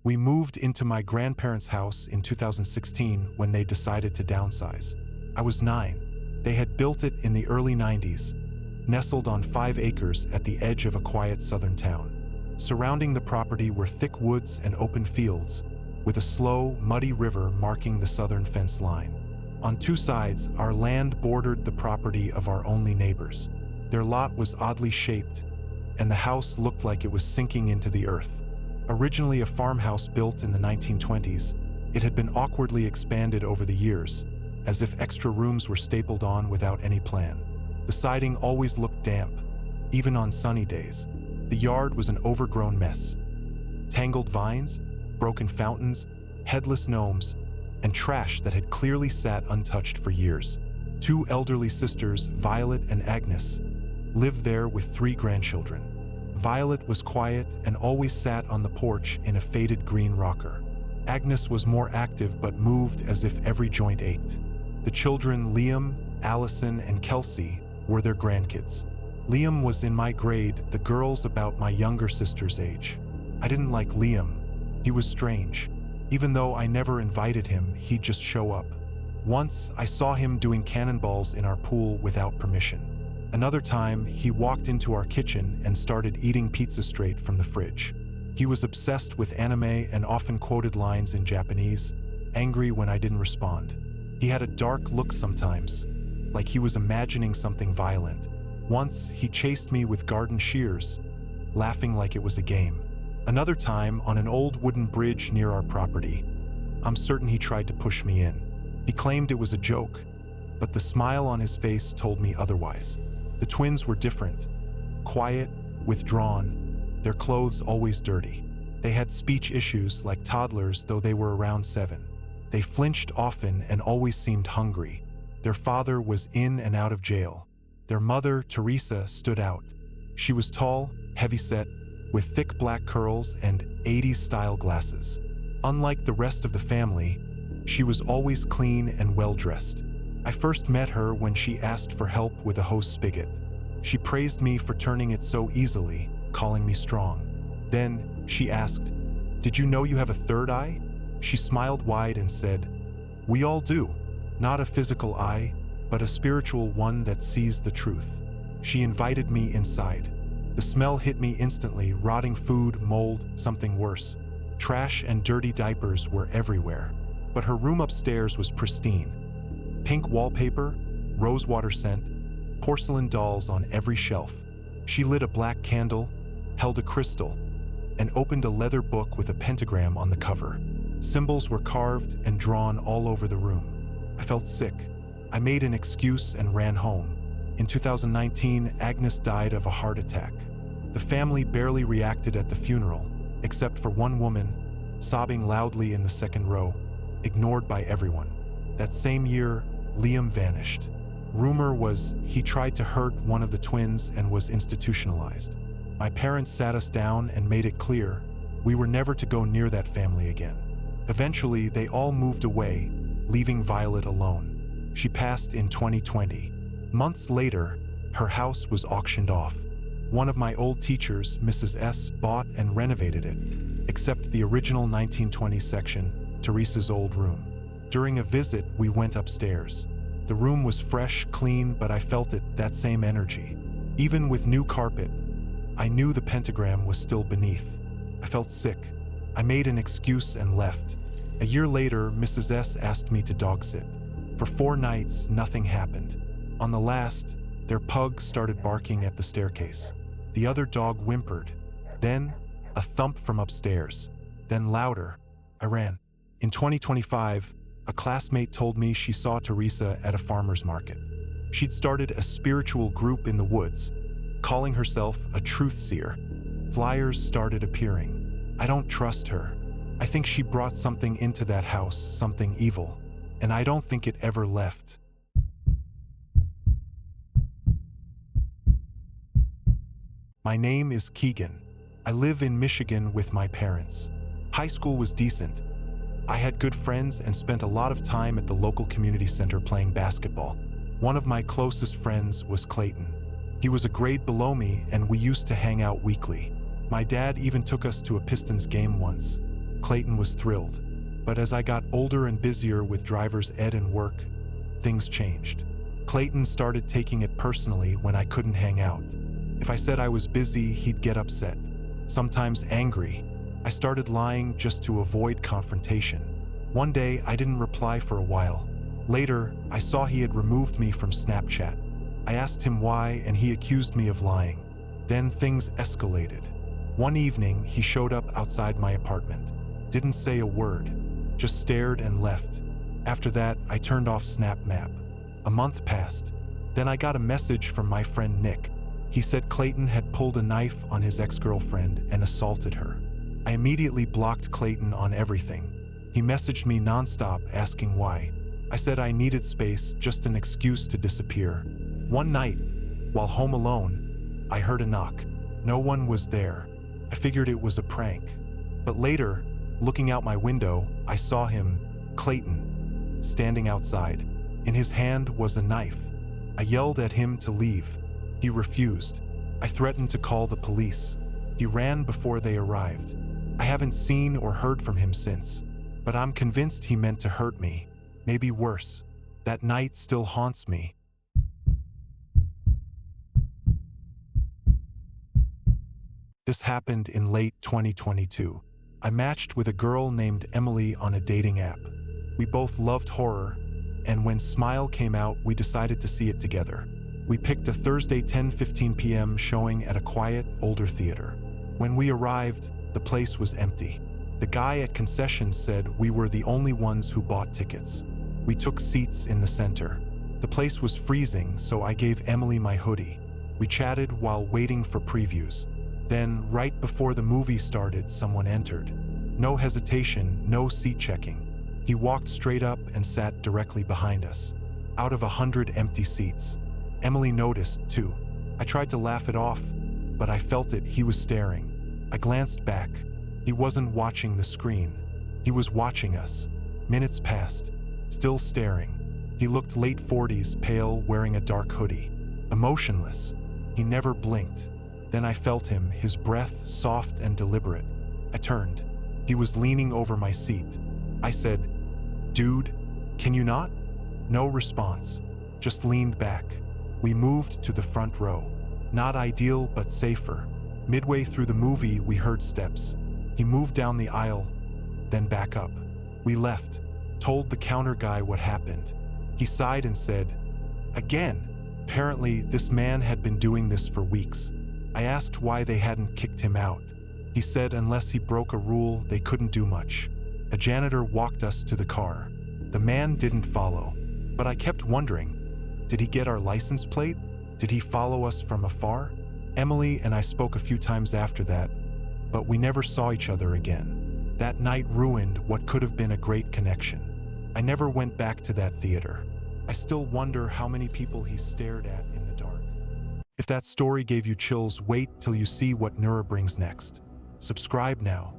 We moved into my grandparents' house in 2016 when they decided to downsize. I was 9. They had built it in the early 90s, nestled on 5 acres at the edge of a quiet southern town. Surrounding the property were thick woods and open fields, with a slow, muddy river marking the southern fence line. On 2 sides, our land bordered the property of our only neighbors. Their lot was oddly shaped, and the house looked like it was sinking into the earth. Originally a farmhouse built in the 1920s, it had been awkwardly expanded over the years, as if extra rooms were stapled on without any plan. The siding always looked damp, even on sunny days. The yard was an overgrown mess. Tangled vines, broken fountains, headless gnomes, and trash that had clearly sat untouched for years. 2 elderly sisters, Violet and Agnes, lived there with 3 grandchildren. Violet was quiet and always sat on the porch in a faded green rocker. Agnes was more active but moved as if every joint ached. The children, Liam, Allison, and Kelsey, were their grandkids. Liam was in my grade, the girls about my younger sister's age. I didn't like Liam. He was strange. Even though I never invited him, he'd just show up. Once, I saw him doing cannonballs in our pool without permission. Another time, he walked into our kitchen and started eating pizza straight from the fridge. He was obsessed with anime and often quoted lines in Japanese, angry when I didn't respond. He had a dark look sometimes, like he was imagining something violent. Once, he chased me with garden shears, laughing like it was a game. Another time, on an old wooden bridge near our property, I'm certain he tried to push me in. He claimed it was a joke, but the smile on his face told me otherwise. The twins were different, quiet, withdrawn, their clothes always dirty. They had speech issues like toddlers, though they were around 7. They flinched often and always seemed hungry. Their father was in and out of jail. Their mother, Teresa, stood out. She was tall, heavyset, with thick black curls and 80s-style glasses. Unlike the rest of the family, she was always clean and well-dressed. I first met her when she asked for help with a hose spigot. She praised me for turning it so easily, calling me strong. Then she asked, "Did you know you have a third eye?" She smiled wide and said, "We all do. Not a physical eye, but a spiritual one that sees the truth." She invited me inside. The smell hit me instantly, rotting food, mold, something worse. Trash and dirty diapers were everywhere. But her room upstairs was pristine. Pink wallpaper, rosewater scent, porcelain dolls on every shelf. She lit a black candle, held a crystal, and opened a leather book with a pentagram on the cover. Symbols were carved and drawn all over the room. I felt sick. I made an excuse and ran home. In 2019, Agnes died of a heart attack. The family barely reacted at the funeral, except for one woman, sobbing loudly in the second row, ignored by everyone. That same year, Liam vanished. Rumor was he tried to hurt one of the twins and was institutionalized. My parents sat us down and made it clear we were never to go near that family again. Eventually, they all moved away, leaving Violet alone. She passed in 2020. Months later, her house was auctioned off. One of my old teachers, Mrs. S., bought and renovated it, except the original 1920s section, Teresa's old room. During a visit, we went upstairs. The room was fresh, clean, but I felt that same energy. Even with new carpet, I knew the pentagram was still beneath. I felt sick. I made an excuse and left. A year later, Mrs. S. asked me to dog sit. For 4 nights, nothing happened. On the last, their pug started barking at the staircase. The other dog whimpered. Then, a thump from upstairs. Then louder. I ran. In 2025, a classmate told me she saw Teresa at a farmer's market. She'd started a spiritual group in the woods, calling herself a truth seer. Flyers started appearing. I don't trust her. I think she brought something into that house, something evil, and I don't think it ever left. My name is Keegan. I live in Michigan with my parents. High school was decent. I had good friends and spent a lot of time at the local community center playing basketball. One of my closest friends was Clayton. He was a grade below me and we used to hang out weekly. My dad even took us to a Pistons game once. Clayton was thrilled. But as I got older and busier with driver's ed and work, things changed. Clayton started taking it personally when I couldn't hang out. If I said I was busy, he'd get upset, sometimes angry. I started lying just to avoid confrontation. One day, I didn't reply for a while. Later, I saw he had removed me from Snapchat. I asked him why, and he accused me of lying. Then things escalated. One evening, he showed up outside my apartment. Didn't say a word, just stared and left. After that, I turned off Snap Map. A month passed. Then I got a message from my friend Nick. He said Clayton had pulled a knife on his ex-girlfriend and assaulted her. I immediately blocked Clayton on everything. He messaged me nonstop asking why. I said I needed space, just an excuse to disappear. One night, while home alone, I heard a knock. No one was there. I figured it was a prank. But later, looking out my window, I saw him, Clayton, standing outside. In his hand was a knife. I yelled at him to leave. He refused. I threatened to call the police. He ran before they arrived. I haven't seen or heard from him since, but I'm convinced he meant to hurt me. Maybe worse. That night still haunts me. This happened in late 2022. I matched with a girl named Emily on a dating app. We both loved horror, and when Smile came out, we decided to see it together. We picked a Thursday 10:15 p.m. showing at a quiet, older theater. When we arrived, the place was empty. The guy at concessions said we were the only ones who bought tickets. We took seats in the center. The place was freezing, so I gave Emily my hoodie. We chatted while waiting for previews. Then, right before the movie started, someone entered. No hesitation, no seat checking. He walked straight up and sat directly behind us. Out of 100 empty seats. Emily noticed, too. I tried to laugh it off, but I felt it, he was staring. I glanced back. He wasn't watching the screen. He was watching us. Minutes passed, still staring. He looked late 40s, pale, wearing a dark hoodie. Emotionless. He never blinked. Then I felt him, his breath soft and deliberate. I turned. He was leaning over my seat. I said, "Dude, can you not?" No response, just leaned back. We moved to the front row. Not ideal, but safer. Midway through the movie, we heard steps. He moved down the aisle, then back up. We left, told the counter guy what happened. He sighed and said, "Again." Apparently, this man had been doing this for weeks. I asked why they hadn't kicked him out. He said unless he broke a rule, they couldn't do much. A janitor walked us to the car. The man didn't follow, but I kept wondering, did he get our license plate? Did he follow us from afar? Emily and I spoke a few times after that, but we never saw each other again. That night ruined what could have been a great connection. I never went back to that theater. I still wonder how many people he stared at in the dark. If that story gave you chills, wait till you see what Nura brings next. Subscribe now.